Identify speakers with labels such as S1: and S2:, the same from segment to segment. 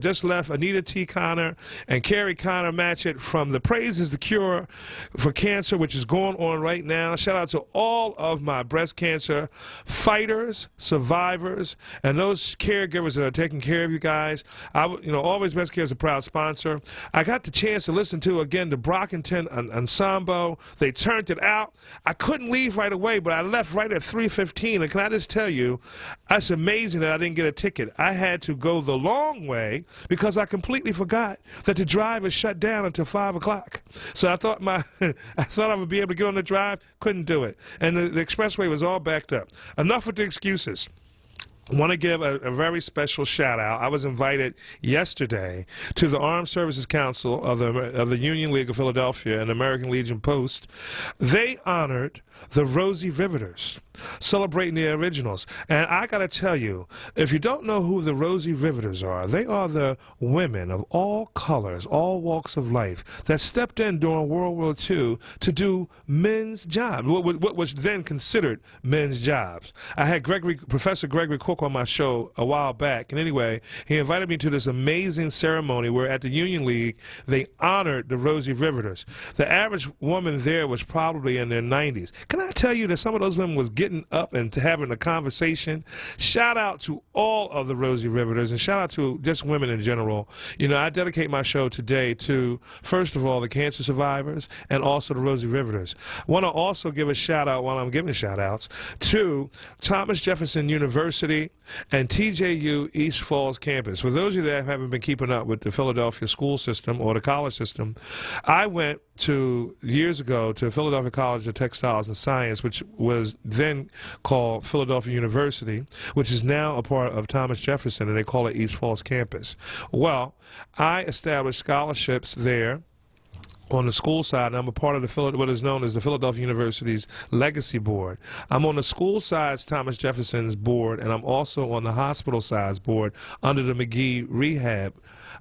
S1: Just left Anita T. Connor and Carrie Connor Matchett from The Praise is the Cure for Cancer, which is going on right now. Shout out to all of my breast cancer fighters, survivors, and those caregivers that are taking care of you guys. Always Breast Care is a proud sponsor. I got the chance to listen to, again, the Brockington Ensemble. They turned it out. I couldn't leave right away, but I left right at 3:15. And can I just tell you, it's amazing that I didn't get a ticket. I had to go the long way because I completely forgot that the drive is shut down until 5 o'clock. So I thought I would be able to get on the drive, couldn't do it. And the expressway was all backed up. Enough with the excuses. I want to give a very special shout out. I was invited yesterday to the Armed Services Council of the Union League of Philadelphia and American Legion Post. They honored the Rosie Riveters, celebrating the originals. And I got to tell you, if you don't know who the Rosie Riveters are, they are the women of all colors, all walks of life that stepped in during World War II to do men's jobs, what was then considered men's jobs. I had Professor Gregory Cook on my show a while back, and anyway, he invited me to this amazing ceremony where at the Union League they honored the Rosie Riveters. The average woman there was probably in their 90s. Can I tell you that some of those women was getting up and having a conversation? Shout out to all of the Rosie Riveters, and shout out to just women in general. I dedicate my show today to, first of all, the cancer survivors and also the Rosie Riveters. I want to also give a shout out, while I'm giving shout outs, to Thomas Jefferson University and TJU East Falls campus. For those of you that haven't been keeping up with the Philadelphia school system or the college system, I went years ago to Philadelphia College of Textiles and Science, which was then called Philadelphia University, which is now a part of Thomas Jefferson, and they call it East Falls campus. Well, I established scholarships there on the school side, and I'm a part of what is known as the Philadelphia University's Legacy Board. I'm on the school side's Thomas Jefferson's board, and I'm also on the hospital side's board under the McGee Rehab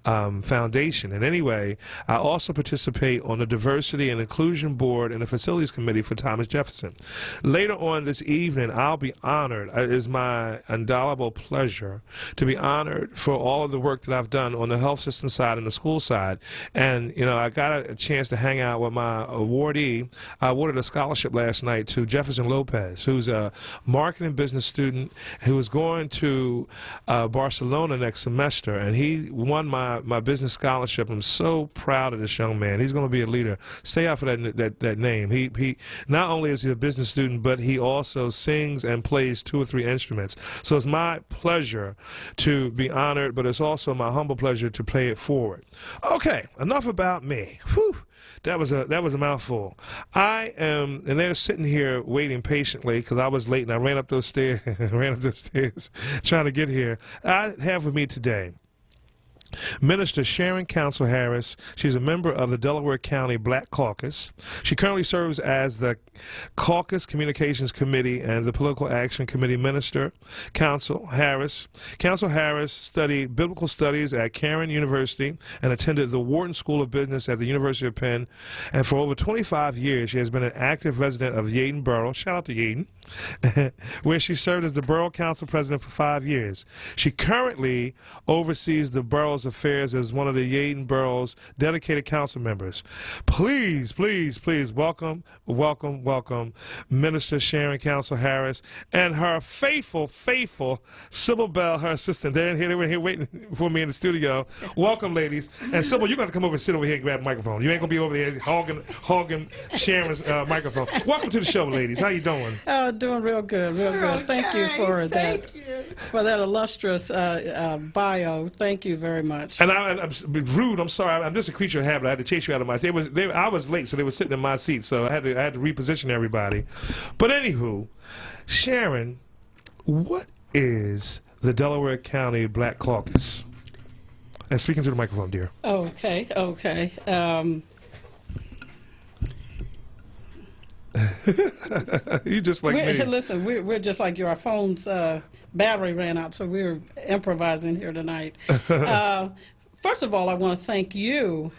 S1: Foundation. And anyway, I also participate on the Diversity and Inclusion Board and the Facilities Committee for Thomas Jefferson. Later on this evening, I'll be honored. It is my indelible pleasure to be honored for all of the work that I've done on the health system side and the school side. And, I got a chance to hang out with my awardee. I awarded a scholarship last night to Jefferson Lopez, who's a marketing business student who is going to Barcelona next semester, and he won my business scholarship. I'm so proud of this young man. He's going to be a leader. Stay out for that name. He not only is he a business student, but he also sings and plays 2 or 3 instruments. So it's my pleasure to be honored, but it's also my humble pleasure to pay it forward. Okay, enough about me. Whew. That was a mouthful. I am, and they're sitting here waiting patiently because I was late and I ran up those stairs, trying to get here. I have with me today Minister Sharon Council Harris. She's a member of the Delaware County Black Caucus. She currently serves as the Caucus Communications Committee and the Political Action Committee Minister. Council Harris studied biblical studies at Cairn University and attended the Wharton School of Business at the University of Penn. And for over 25 years, she has been an active resident of Yeadon Borough. Shout out to Yeadon. Where she served as the Borough Council President for 5 years. She currently oversees the borough's affairs as one of the Yeadon Borough's dedicated council members. Please, please, please welcome Minister Sharon Council Harris and her faithful Sybil Bell, her assistant. They're here waiting for me in the studio. Welcome, ladies. And Sybil, you're going to come over and sit over here and grab a microphone. You ain't going to be over there hogging Sharon's microphone. Welcome to the show, ladies. How you doing?
S2: Doing real good, real good. Thank you for that illustrious bio. Thank you very much.
S1: And I'm rude. I'm sorry. I'm just a creature of habit. I had to chase you out of my. I was late, so they were sitting in my seat. So I had to reposition everybody. But anywho, Sharon, what is the Delaware County Black Caucus? And speaking to the microphone, dear.
S2: Okay.
S1: You just like me.
S2: Listen, we're just like you. Our phone's battery ran out, so we're improvising here tonight. First of all, I want to thank you,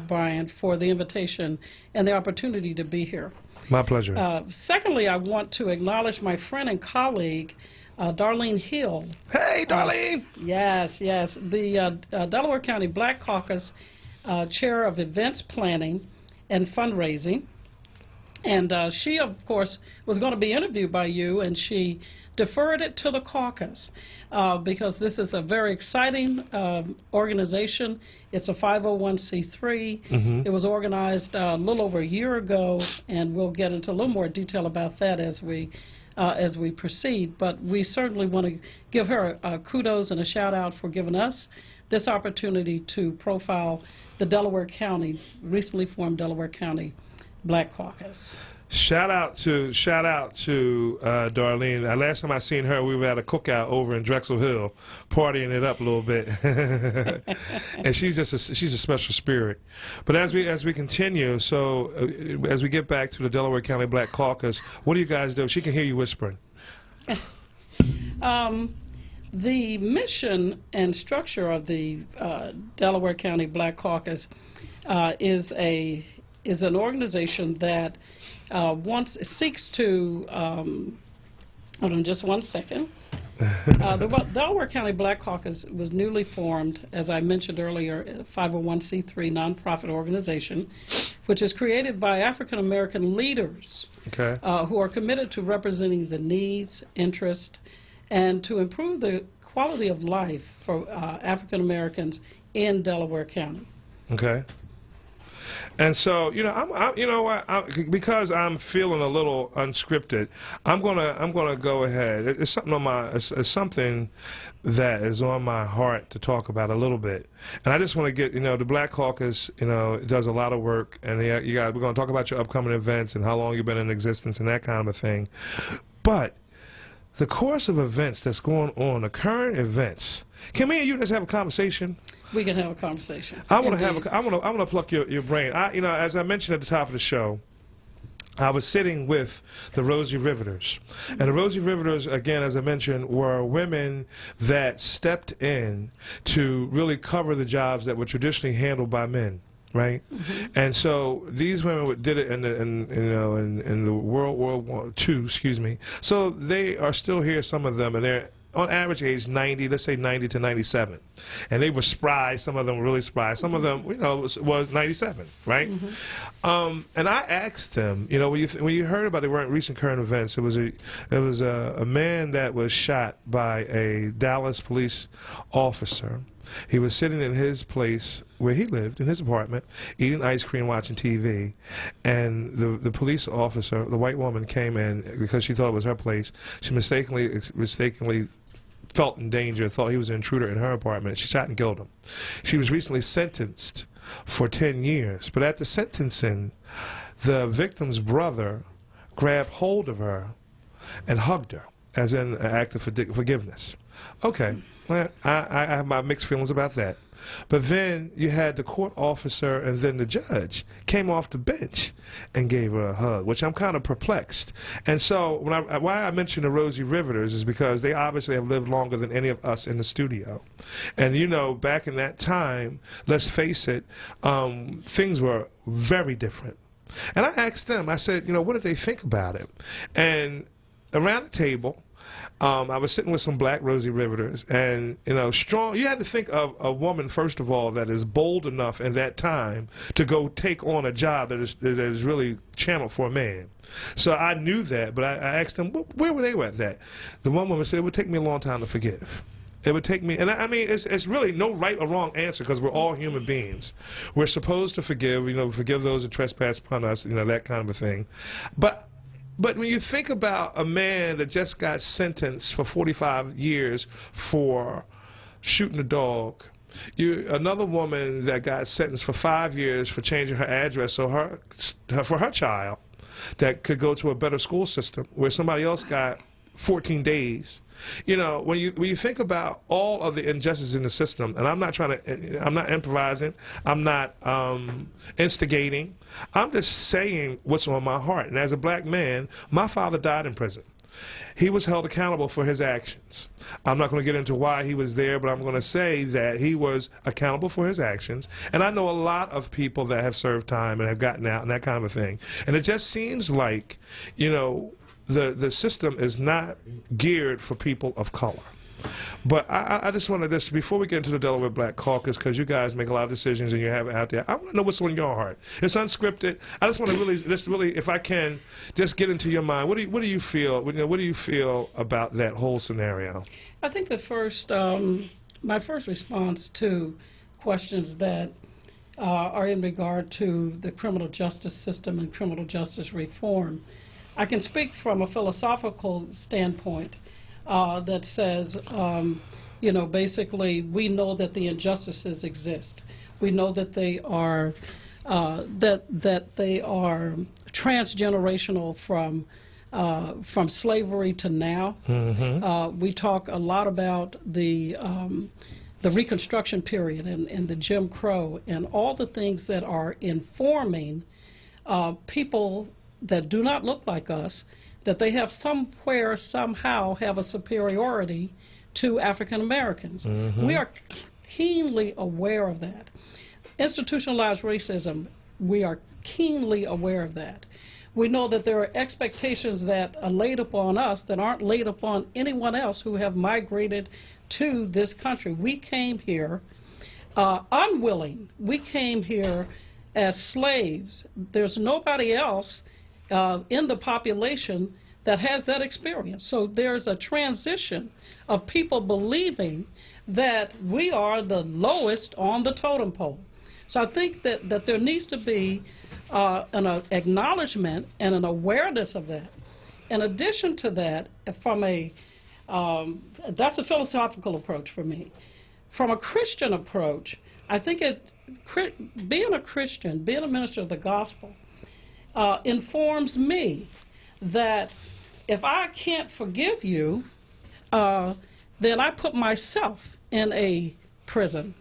S2: Brian, for the invitation and the opportunity to be here.
S1: My pleasure.
S2: Secondly, I want to acknowledge my friend and colleague, Darlene Hill.
S1: Hey, Darlene!
S2: Yes, yes. The Delaware County Black Caucus Chair of Events Planning and Fundraising. And she, of course, was going to be interviewed by you, and she deferred it to the caucus because this is a very exciting organization. It's a 501c3.
S1: Mm-hmm.
S2: It was organized a little over a year ago, and we'll get into a little more detail about that as we proceed. But we certainly want to give her kudos and a shout out for giving us this opportunity to profile the Delaware County, recently formed Delaware County Black Caucus.
S1: Shout out to Darlene. Last time I seen her, we were at a cookout over in Drexel Hill, partying it up a little bit. And she's a special spirit. But as we continue, so as we get back to the Delaware County Black Caucus, what do you guys do? She can hear you whispering.
S2: The mission and structure of the Delaware County Black Caucus is an organization that seeks to, hold on just one second. The Delaware County Black Caucus was newly formed, as I mentioned earlier, a 501c3 nonprofit organization, which is created by African American leaders who are committed to representing the needs, interests, and to improve the quality of life for African Americans in Delaware County.
S1: Okay. And so, because I'm feeling a little unscripted, I'm gonna go ahead. It's something that is on my heart to talk about a little bit. And I just want to get, the Black Caucus, it does a lot of work, and we're going to talk about your upcoming events and how long you've been in existence and that kind of a thing. But the course of events that's going on, the current events, can me and you just have a conversation?
S2: We can have a conversation.
S1: I want to pluck your brain. As I mentioned at the top of the show, I was sitting with the Rosie Riveters. And the Rosie Riveters, again, as I mentioned, were women that stepped in to really cover the jobs that were traditionally handled by men. Right, and so these women did it in the World War II. Excuse me. So they are still here. Some of them, and they're on average age 90. Let's say 90 to 97, and they were spry. Some of them were really spry. Some of them, was 97. Right, and I asked them, when you heard about the recent current events, it was a man that was shot by a Dallas police officer. He was sitting in his place where he lived, in his apartment, eating ice cream, watching TV, and the police officer, the white woman, came in because she thought it was her place. She mistakenly felt in danger, thought he was an intruder in her apartment. She shot and killed him. She was recently sentenced for 10 years, but at the sentencing, the victim's brother grabbed hold of her and hugged her, as in an act of forgiveness. Okay. Well, I have my mixed feelings about that. But then you had the court officer and then the judge came off the bench and gave her a hug, which I'm kind of perplexed. And so why I mention the Rosie Riveters is because they obviously have lived longer than any of us in the studio. And, back in that time, let's face it, things were very different. And I asked them, I said, what did they think about it? And around the table, I was sitting with some black Rosie Riveters, and strong. You had to think of a woman, first of all, that is bold enough in that time to go take on a job that is really channeled for a man. So I knew that, but I asked them, where were they at that? The one woman said, it would take me a long time to forgive. It would take me, and I mean, it's really no right or wrong answer because we're all human beings. We're supposed to forgive, forgive those who trespass upon us, that kind of a thing. But when you think about a man that just got sentenced for 45 years for shooting a dog, another woman that got sentenced for 5 years for changing her address for her child that could go to a better school system, where somebody else got 14 days. When you think about all of the injustices in the system, and I'm not improvising, I'm not instigating, I'm just saying what's on my heart. And as a black man, my father died in prison. He was held accountable for his actions. I'm not going to get into why he was there, but I'm going to say that he was accountable for his actions. And I know a lot of people that have served time and have gotten out and that kind of a thing. And it just seems like, the system is not geared for people of color. But I just want to, just before we get into the Delaware Black Caucus, because you guys make a lot of decisions and you have it out there, I want to know what's on your heart. It's unscripted. I just want to really, if I can, just get into your mind. What do you feel? What do you feel about that whole scenario?
S2: I think the first, my first response to questions that are in regard to the criminal justice system and criminal justice reform, I can speak from a philosophical standpoint. That says, you know, basically, we know that the injustices exist. We know that they are that they are transgenerational from slavery to now. Mm-hmm. We talk a lot about the Reconstruction period and the Jim Crow and all the things that are informing people that do not look like us, that they have somewhere, somehow, have a superiority to African Americans. Mm-hmm. We are keenly aware of that. Institutionalized racism, we are keenly aware of that. We know that there are expectations that are laid upon us that aren't laid upon anyone else who have migrated to this country. We came here unwilling. We came here as slaves. There's nobody else in the population that has that experience. So there's a transition of people believing that we are the lowest on the totem pole. So I think that there needs to be an acknowledgement and an awareness of that. In addition to that, from that's a philosophical approach for me. From a Christian approach, I think being a Christian, being a minister of the gospel, informs me that if I can't forgive you, then I put myself in a prison,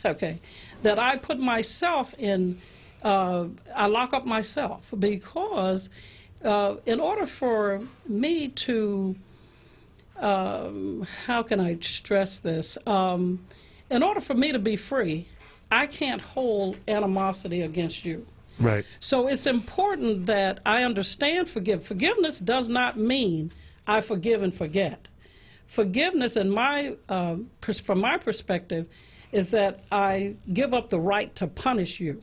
S2: okay? That I put myself in, I lock up myself, because in order for me to, how can I stress this? In order for me to be free, I can't hold animosity against you.
S1: Right.
S2: So it's important that I understand forgiveness does not mean I forgive and forget. Forgiveness, from my perspective, is that I give up the right to punish you.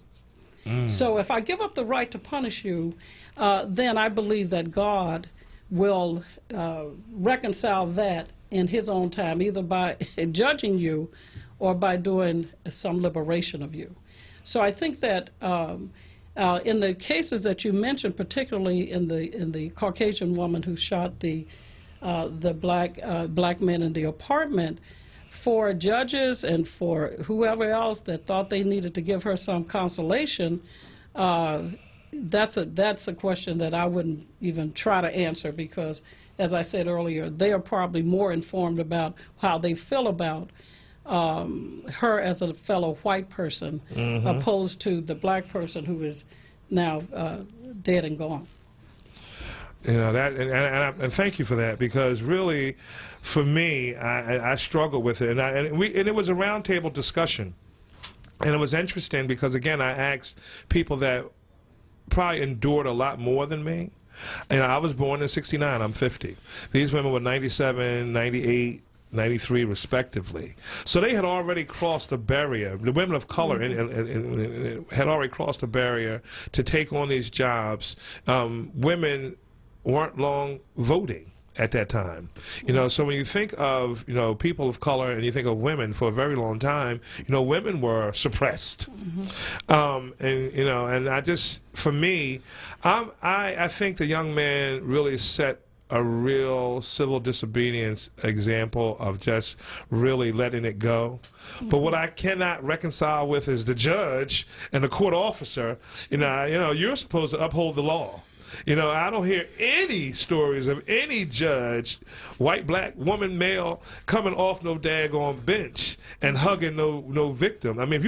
S2: So if I give up the right to punish you, then I believe that God will reconcile that in His own time, either by judging you or by doing some liberation of you. So I think that in the cases that you mentioned, particularly in the Caucasian woman who shot the black men in the apartment, for judges and for whoever else that thought they needed to give her some consolation, that's a question that I wouldn't even try to answer, because, as I said earlier, they are probably more informed about how they feel about her as a fellow white person, mm-hmm. opposed to the black person who is now dead and gone.
S1: You know that, and thank you for that, because really, for me, I struggle with it, and it was a roundtable discussion, and it was interesting because, again, I asked people that probably endured a lot more than me. And I was born in '69. I'm 50. These women were 97, 98. 93 respectively. So they had already crossed the barrier. The women of color had already crossed the barrier to take on these jobs. Women weren't long voting at that time. You know, so when you think of, you know, people of color and you think of women, for a very long time, you know, women were suppressed. Mm-hmm. And, you know, and I just, for me, I think the young man really set a real civil disobedience example of just really letting it go. Mm-hmm. But what I cannot reconcile with is the judge and the court officer. You know, you're supposed to uphold the law. You know, I don't hear any stories of any judge, white, black, woman, male, coming off no daggone bench and hugging no victim. I mean, if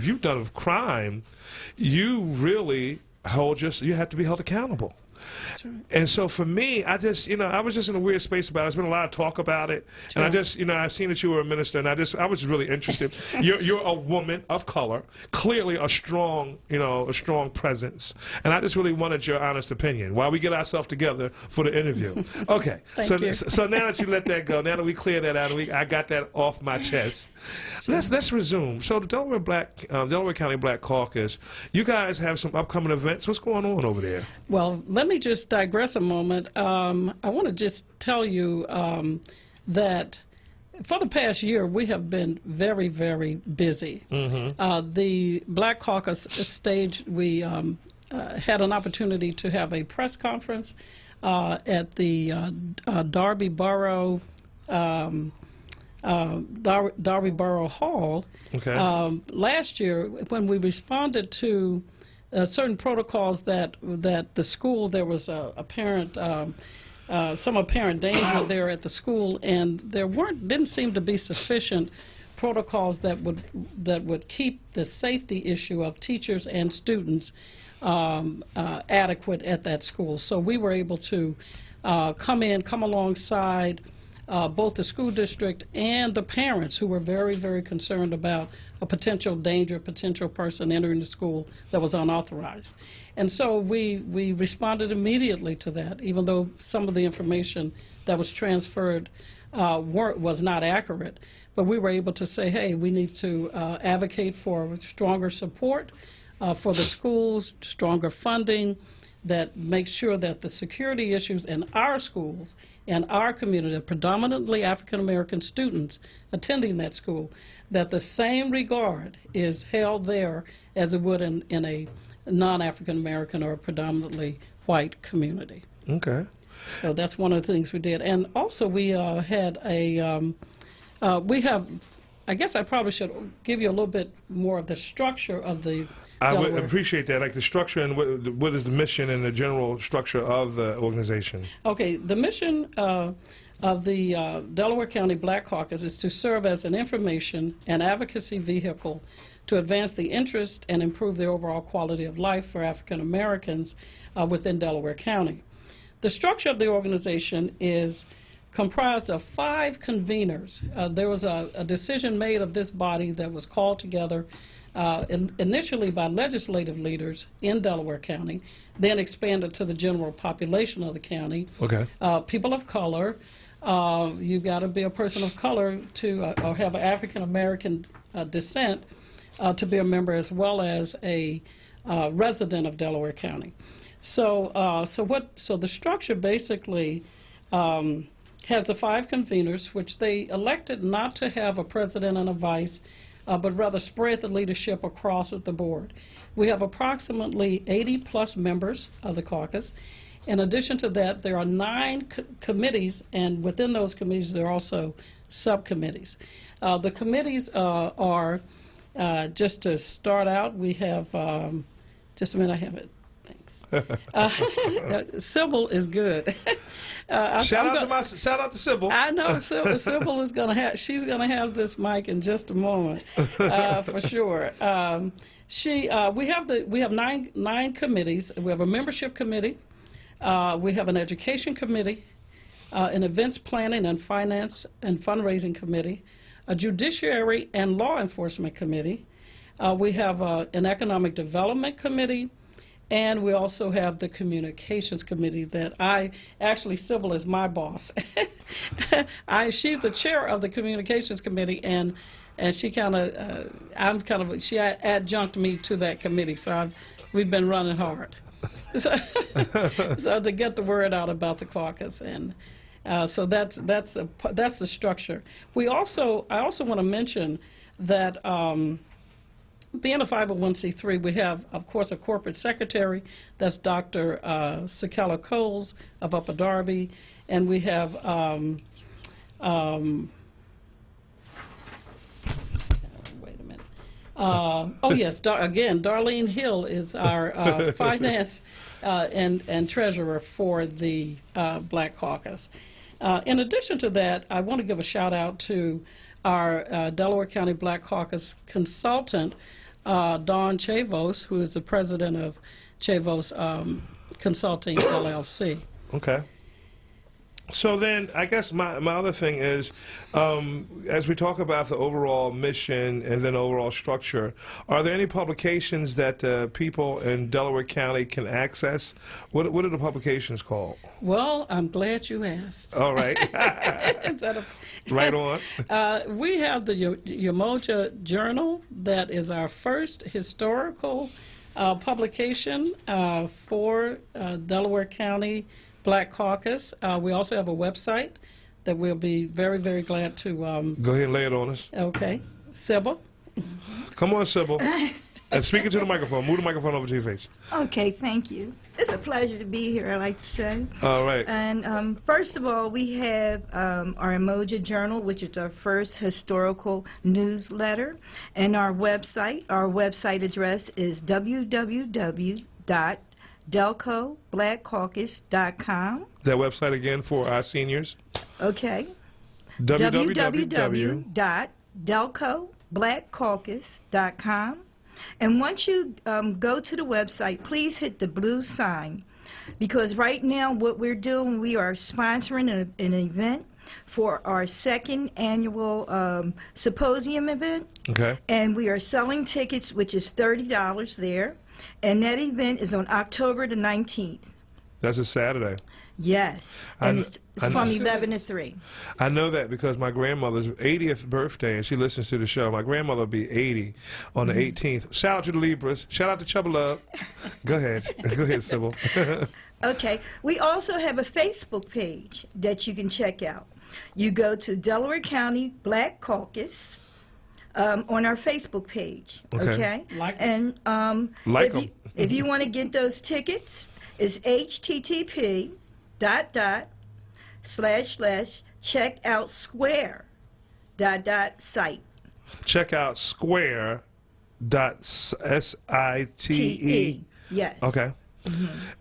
S1: you've done a crime, you really you have to be held accountable.
S2: That's right.
S1: And so for me, I just, I was just in a weird space about it. There's been a lot of talk about it.
S2: Sure.
S1: And I just, I've seen that you were a minister, and I was really interested. You're a woman of color, clearly a strong presence. And I just really wanted your honest opinion while we get ourselves together for the interview. Okay.
S2: Thank you.
S1: So now that you let that go, now that we clear that out, I got that off my chest.
S2: Sure.
S1: Let's resume. So the Delaware County Black Caucus, you guys have some upcoming events. What's going on over there?
S2: Well, let me just digress a moment. I want to just tell you that for the past year, we have been very, very busy.
S1: Mm-hmm.
S2: The Black Caucus stage, we had an opportunity to have a press conference at the Darby Borough Hall.
S1: Okay.
S2: Last year, when we responded to certain protocols that the school, there was some apparent danger there at the school, and there didn't seem to be sufficient protocols that would keep the safety issue of teachers and students adequate at that school. So we were able to come alongside both the school district and the parents who were very, very concerned about a potential danger, potential person entering the school that was unauthorized. And so we responded immediately to that, even though some of the information that was transferred was not accurate. But we were able to say, hey, we need to advocate for stronger support for the schools, stronger funding, that makes sure that the security issues in our schools and our community, predominantly African American students attending that school, that the same regard is held there as it would in a non-African American or predominantly white community.
S1: Okay.
S2: So that's one of the things we did. And also we had I guess I probably should give you a little bit more of the structure of the
S1: I would
S2: Delaware.
S1: appreciate that, like the structure and what is the mission and the general structure of the organization.
S2: Okay, the mission of the Delaware County Black Caucus is to serve as an information and advocacy vehicle to advance the interest and improve the overall quality of life for African Americans within Delaware County. The structure of the organization is comprised of 5 conveners. There was a decision made of this body that was called together initially by legislative leaders in Delaware County, then expanded to the general population of the county.
S1: Okay.
S2: People of color, you've got to be a person of color to or have African American descent to be a member, as well as a resident of Delaware County. So the structure basically has the 5 conveners, which they elected not to have a president and a vice, but rather spread the leadership across the board. We have approximately 80-plus members of the caucus. In addition to that, there are 9 committees, and within those committees, there are also subcommittees. The committees are, just to start out, we have, just a minute, I have it. Thanks. Sybil is good.
S1: Shout out to Sybil.
S2: I know Sybil is going to have. She's going to have this mic in just a moment, for sure. We have 9 committees. We have a membership committee. We have an education committee, an events planning and finance and fundraising committee, a judiciary and law enforcement committee. We have an economic development committee. And we also have the communications committee that Sybil is my boss. She's the chair of the communications committee, and she she adjunct me to that committee. So we've been running hard. So to get the word out about the caucus, and so that's the structure. I also want to mention that. Being a 501c3, we have, of course, a corporate secretary. That's Dr. Sakella Coles of Upper Darby. And we have, wait a minute. Darlene Hill is our finance and treasurer for the Black Caucus. In addition to that, I want to give a shout out to our Delaware County Black Caucus consultant, Dawn Chavos, who is the president of Chavos Consulting LLC.
S1: Okay. So then, I guess my other thing is, as we talk about the overall mission and then overall structure, are there any publications that people in Delaware County can access? What are the publications called?
S2: Well, I'm glad you asked.
S1: All right.
S2: Is that
S1: Right on.
S2: We have the Umoja Journal. That is our first historical publication for Delaware County Black Caucus. We also have a website that we'll be very, very glad to.
S1: Go ahead and lay it on us.
S2: Okay. Sybil?
S1: Come on, Sybil. And speak into the microphone. Move the microphone over to your face.
S3: Okay, thank you. It's a pleasure to be here, I like to say.
S1: All right.
S3: And first of all, we have our Umoja Journal, which is our first historical newsletter. And our website address is www.delcoblackcaucus.com.
S1: That website again for our seniors.
S3: Okay. www.delcoblackcaucus.com. And once you go to the website, please hit the blue sign, because right now what we're doing, we are sponsoring an event for our second annual symposium event.
S1: Okay.
S3: And we are selling tickets, which is $30 there. And that event is on October the 19th.
S1: That's a Saturday.
S3: Yes. And it's from 11 to 3.
S1: I know that because my grandmother's 80th birthday, and she listens to the show. My grandmother will be 80 on the 18th. Shout out to the Libras. Shout out to Chubba Love. Go ahead. Go ahead, Sybil.
S3: Okay. We also have a Facebook page that you can check out. You go to Delaware County Black Caucus on our Facebook page. Okay.
S2: Like
S3: and
S1: Like
S3: if, if you want to get those tickets, it's http://checkoutsquare.site.
S1: Check out square.site.
S3: Yes.
S1: Okay.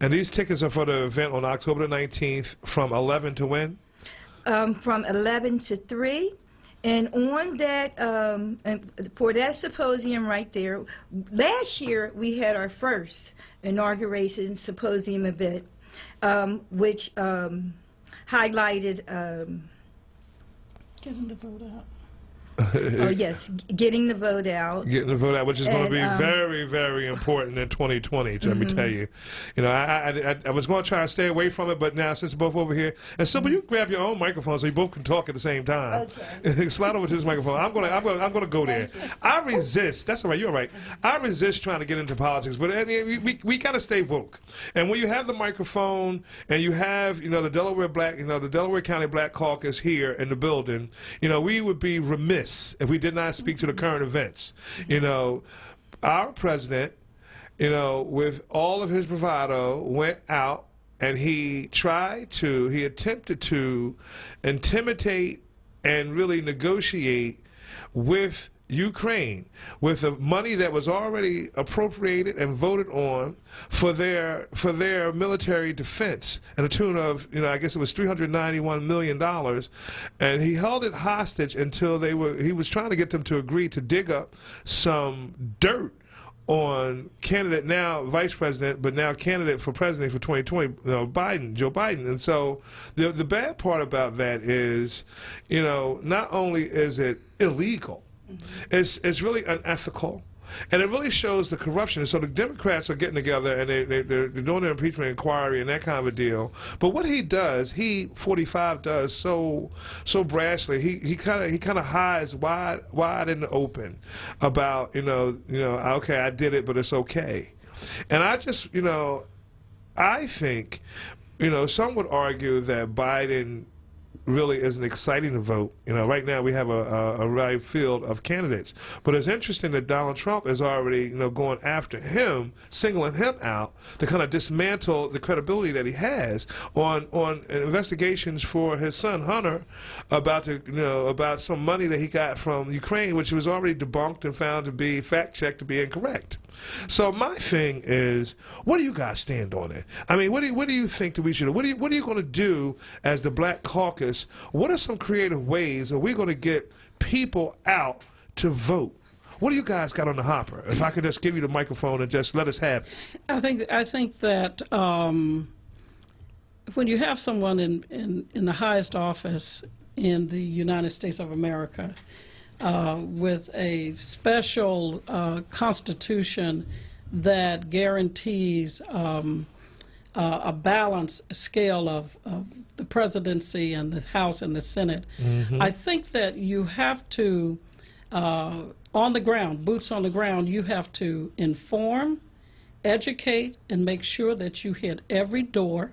S1: And these tickets are for the event on October the 19th from 11 to when?
S3: From 11 to 3. And on that, and for that symposium right there, last year we had our first inauguration symposium event, which highlighted.
S2: Getting the vote out.
S3: Oh yes, getting the vote out.
S1: Getting the vote out, which is going to be
S3: And,
S1: very, very important in 2020. Let me tell you. You know, I was going to try to stay away from it, but now since we're both over here, and Sybil, you grab your own microphone so you both can talk at the same time.
S3: Okay.
S1: Slide over to this microphone. I'm gonna go there. I resist. That's all right. You're all right. I resist trying to get into politics, but I mean, we gotta stay woke. And when you have the microphone and you have the Delaware County Black Caucus here in the building, we would be remiss if we did not speak to the current events. Our president, with all of his bravado, went out and he attempted to intimidate and really negotiate with Ukraine with the money that was already appropriated and voted on for their military defense and a tune of I guess it was $391 million, and he held it hostage until he was trying to get them to agree to dig up some dirt on candidate, now vice president, but now candidate for president for 2020, Joe Biden. And so the bad part about that is, not only is it illegal, it's really unethical, and it really shows the corruption. And so the Democrats are getting together and they're doing an impeachment inquiry and that kind of a deal. But what he does, 45 does so brashly. He kind of hides wide in the open about okay, I did it, but it's okay. And I just I think some would argue that Biden really isn't exciting to vote. Right now we have a right field of candidates. But it's interesting that Donald Trump is already, going after him, singling him out to kind of dismantle the credibility that he has on investigations for his son Hunter about some money that he got from Ukraine, which was already debunked and found to be fact-checked to be incorrect. So my thing is, what do you guys stand on it? I mean, what do you think that we should do? What are you going to do as the Black Caucus? What are some creative ways are we going to get people out to vote? What do you guys got on the hopper? If I could just give you the microphone and just let us have it.
S2: I think that when you have someone in the highest office in the United States of America with a special constitution that guarantees a balanced scale of the presidency and the House and the Senate, I think that you have to, on the ground, boots on the ground, you have to inform, educate, and make sure that you hit every door.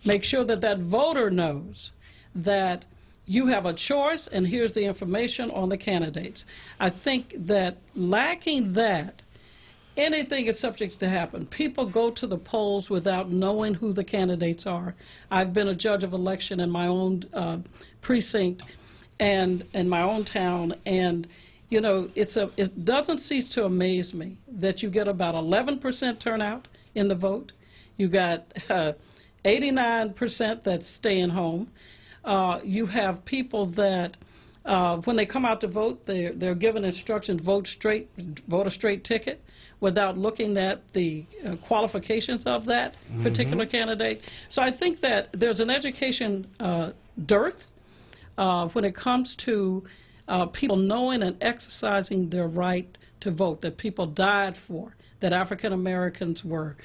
S2: Make sure that that voter knows that you have a choice and here's the information on the candidates. I think that lacking that, anything is subject to happen. People go to the polls without knowing who the candidates are. I've been a judge of election in my own precinct and in my own town, and you know, it doesn't cease to amaze me that you get about 11% turnout in the vote. You got 89% that's staying home. You have people that when they come out to vote, they're given instructions, vote a straight ticket, without looking at the qualifications of that particular candidate. So I think that there's an education dearth when it comes to people knowing and exercising their right to vote, that people died for, that African Americans were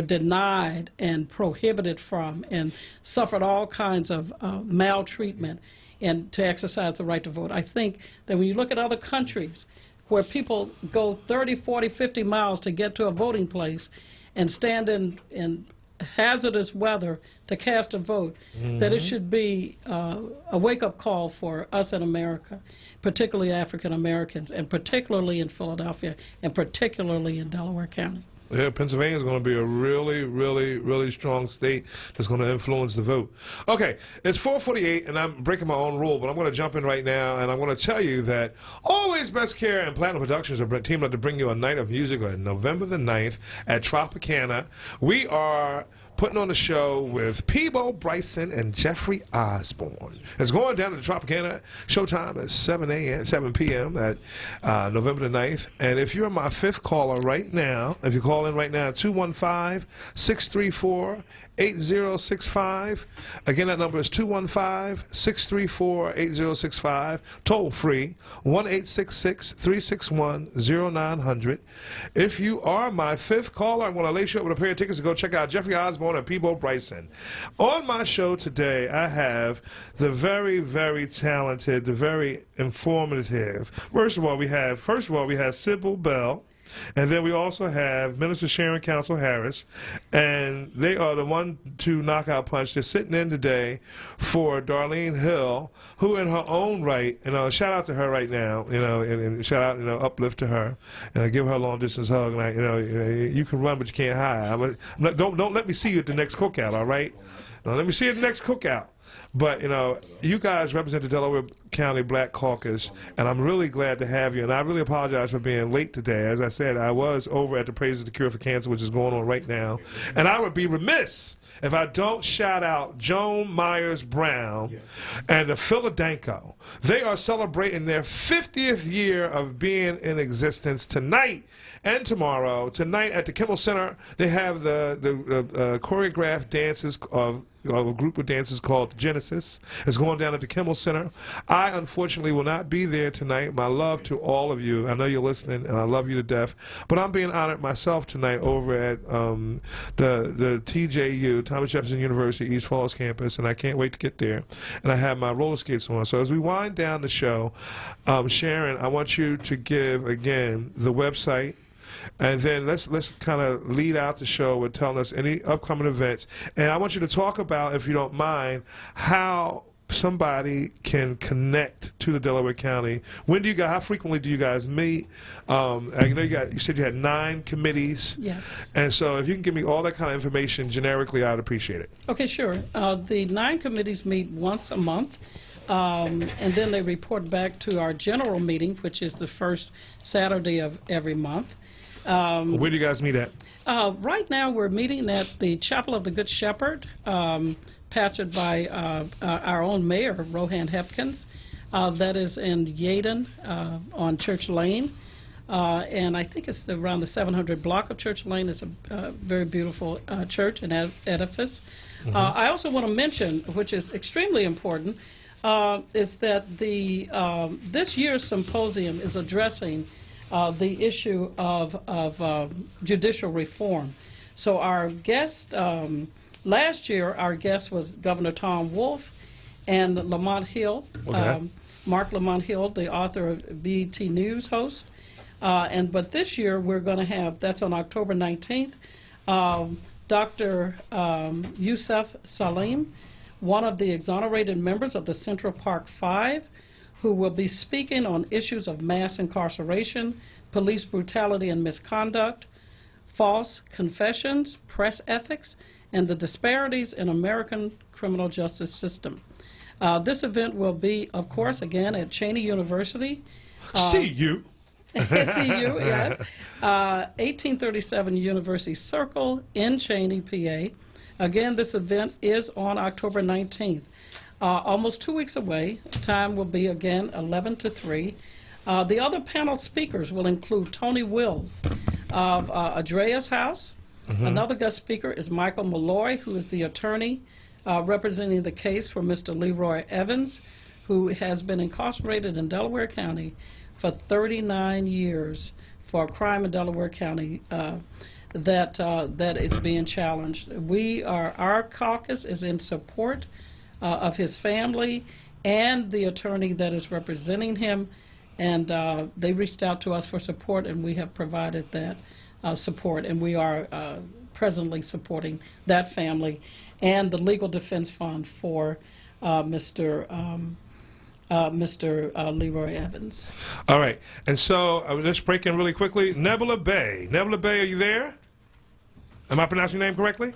S2: denied and prohibited from and suffered all kinds of maltreatment and to exercise the right to vote. I think that when you look at other countries where people go 30, 40, 50 miles to get to a voting place and stand in hazardous weather to cast a vote, that it should be a wake-up call for us in America, particularly African Americans, and particularly in Philadelphia, and particularly in Delaware County.
S1: Yeah, Pennsylvania is going to be a really, really, really strong state that's going to influence the vote. Okay, it's 4:48, and I'm breaking my own rule, but I'm going to jump in right now, and I'm going to tell you that Always Best Care and Platinum Productions are teaming up to bring you a night of music on November the 9th at Tropicana. We are putting on a show with Peebo Bryson and Jeffrey Osborne. It's going down to the Tropicana. Showtime at 7 p.m. at November the 9th. And if you're my fifth caller right now, if you call in right now, 215-634-8065. Again, that number is 215-634-8065. Toll free, 1-866-361-0900. If you are my fifth caller, I'm going to lace you up with a pair of tickets to go check out Jeffrey Osborne and Peebo Bryson. On my show today, I have the very, very talented, the very informative. First of all, we have Sybil Bell. And then we also have Minister Sharon Council Harris, and they are the 1-2 knockout punch. They're sitting in today for Darlene Hill, who in her own right, shout out to her right now, and shout out, uplift to her, and I give her a long distance hug. And you can run, but you can't hide. Don't let me see you at the next cookout, all right? No, let me see you at the next cookout. But, you guys represent the Delaware County Black Caucus, and I'm really glad to have you. And I really apologize for being late today. As I said, I was over at the Praise of the Cure for Cancer, which is going on right now. And I would be remiss if I don't shout out Joan Myers Brown and the Philadanco. They are celebrating their 50th year of being in existence tonight and tomorrow. Tonight at the Kimmel Center, they have the choreographed dances of a group of dancers called Genesis. It's going down at the Kimmel Center. I, unfortunately, will not be there tonight. My love to all of you. I know you're listening, and I love you to death. But I'm being honored myself tonight over at the TJU, Thomas Jefferson University, East Falls campus, and I can't wait to get there. And I have my roller skates on. So as we wind down the show, Sharon, I want you to give, again, the website. And then let's kind of lead out the show with telling us any upcoming events. And I want you to talk about, if you don't mind, how somebody can connect to the Delaware County. How frequently do you guys meet? I know you said you had 9 committees.
S2: Yes.
S1: And so if you can give me all that kind of information generically, I'd appreciate it.
S2: Okay, sure. The 9 committees meet once a month. And then they report back to our general meeting, which is the first Saturday of every month.
S1: Where do you guys meet at?
S2: Right now we're meeting at the Chapel of the Good Shepherd, pastored by our own mayor, Rohan Hepkins. That is in Yeadon on Church Lane. and I think it's around the 700 block of Church Lane. It's a very beautiful church and edifice. I also want to mention, which is extremely important, is that this year's symposium is addressing the issue of judicial reform. So our guest, last year, our guest was Governor Tom Wolf and Lamont Hill, Mark Lamont Hill, the author of BET News host. But this year we're going to have, that's on October 19th, Dr. Yusuf Salim, one of the exonerated members of the Central Park Five, who will be speaking on issues of mass incarceration, police brutality and misconduct, false confessions, press ethics, and the disparities in American criminal justice system. This event will be, of course, again at Cheney University.
S1: CU.
S2: CU, yes. 1837 University Circle in Cheney, PA. Again, this event is on October 19th. Almost 2 weeks away. Time will be, again, 11 to 3. The other panel speakers will include Tony Wills of Adrea's House. Another guest speaker is Michael Malloy, who is the attorney representing the case for Mr. Leroy Evans, who has been incarcerated in Delaware County for 39 years for a crime in Delaware County that is being challenged. Our caucus is in support of his family and the attorney that is representing him, and they reached out to us for support, and we have provided that support, and we are presently supporting that family and the Legal Defense Fund for Mr. Leroy Evans.
S1: All right, and so let's break in really quickly. Nebula Bay. Nebula Bay, are you there? Am I pronouncing your name correctly?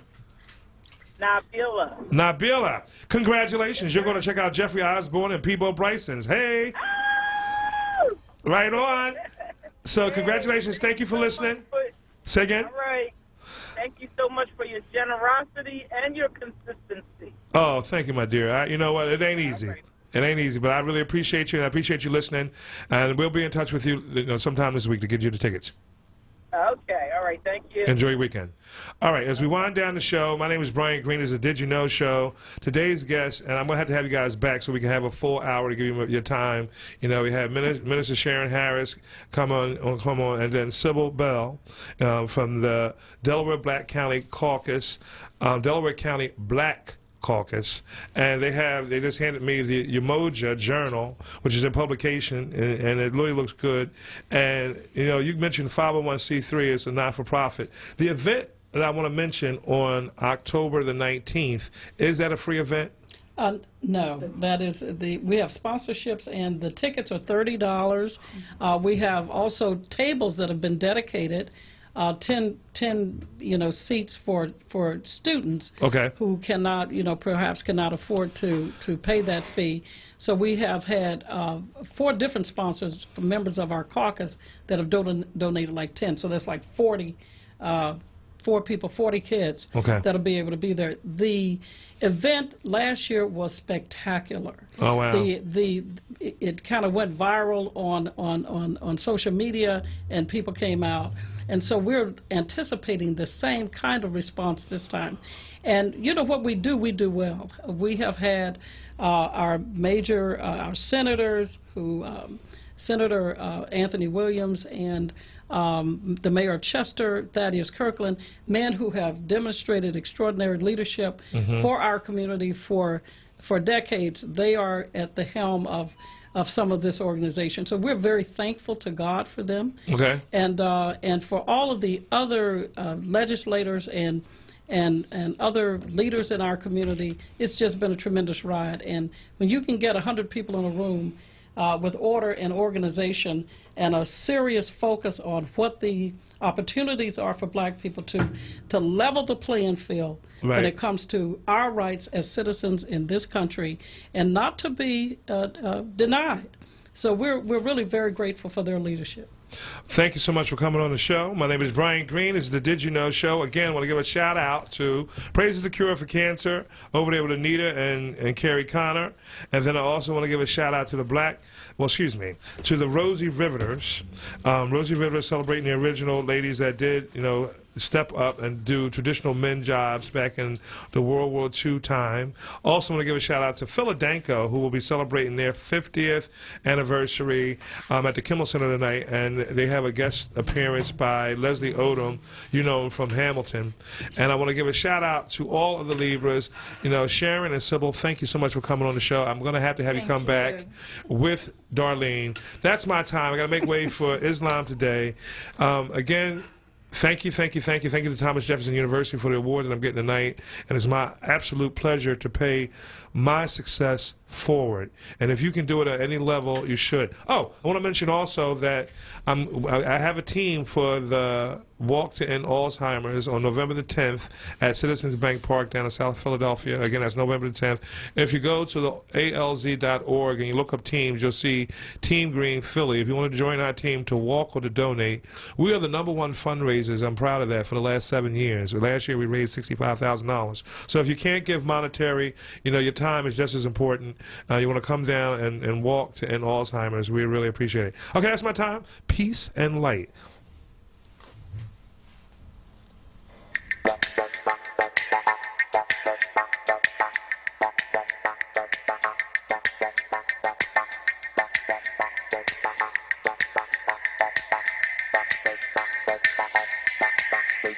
S4: Nabila.
S1: Nabila. Congratulations. You're going to check out Jeffrey Osborne and Peebo Bryson's. Hey.
S4: Oh!
S1: Right on. So congratulations. Thank you for listening. Say again.
S4: All right. Thank you so much for your generosity and your consistency.
S1: Oh, thank you, my dear. You know what? It ain't easy. It ain't easy, but I really appreciate you, and I appreciate you listening. And we'll be in touch with you, sometime this week to get you the tickets.
S4: Okay. All right. Thank you.
S1: Enjoy your weekend. All right, as we wind down the show, my name is Brian Green. It's a Did You Know show. Today's guest, and I'm going to have you guys back so we can have a full hour to give you your time. You know, we have Minister Sharon Harris come on, and then Sybil Bell from the Delaware Black County Caucus, Delaware County Black Caucus, and they just handed me the Umoja Journal, which is a publication, and it really looks good. And you mentioned 501c3 is a not-for-profit. The event that I want to mention on October the 19th, is that a free event?
S2: No, that is we have sponsorships, and the tickets are $30. We have also tables that have been dedicated. 10 seats for students who cannot, perhaps cannot afford to pay that fee. So we have had 4 different sponsors, members of our caucus, that have donated like 10. So that's like 40 people, 40 kids that'll be able to be there. The event last year was spectacular.
S1: Oh wow!
S2: It kind of went viral on social media, and people came out. And so we're anticipating the same kind of response this time. And what we do well. We have had our senators, Senator Anthony Williams and the Mayor of Chester, Thaddeus Kirkland, men who have demonstrated extraordinary leadership for our community for decades. They are at the helm of some of this organization. So we're very thankful to God for them. And for all of the other legislators and other leaders in our community, it's just been a tremendous ride. And when you can get 100 people in a room with order and organization and a serious focus on what the opportunities are for black people to level the playing field when it comes to our rights as citizens in this country and not to be denied. So we're really very grateful for their leadership.
S1: Thank you so much for coming on the show. My name is Brian Green. This is the Did You Know Show. Again, I want to give a shout out to Praise is the Cure for Cancer over there with Anita and Carrie Connor. And then I also want to give a shout out to the to the Rosie Riveters. Rosie Riveters celebrating the original ladies that did, step up and do traditional men jobs back in the World War II time. Also want to give a shout out to Philadelphia, who will be celebrating their 50th anniversary at the Kimmel Center tonight, and they have a guest appearance by Leslie Odom, from Hamilton. And I want to give a shout out to all of the Libras. Sharon and Sybil, thank you so much for coming on the show. I'm going to have you come back with Darlene. That's my time. I got to make way for Islam today. Again, Thank you to Thomas Jefferson University for the award that I'm getting tonight, and it's my absolute pleasure to pay my success forward. And if you can do it at any level, you should. Oh, I want to mention also that I have a team for the Walk to End Alzheimer's on November the 10th at Citizens Bank Park down in South Philadelphia. Again, that's November the 10th. And if you go to the alz.org and you look up teams, you'll see Team Green Philly. If you want to join our team to walk or to donate, we are the #1 fundraisers. I'm proud of that for the last 7 years. Last year we raised $65,000. So if you can't give monetary, your time is just as important. You want to come down and walk to end Alzheimer's. We really appreciate it. Okay, that's my time. Peace and light.
S5: Wait.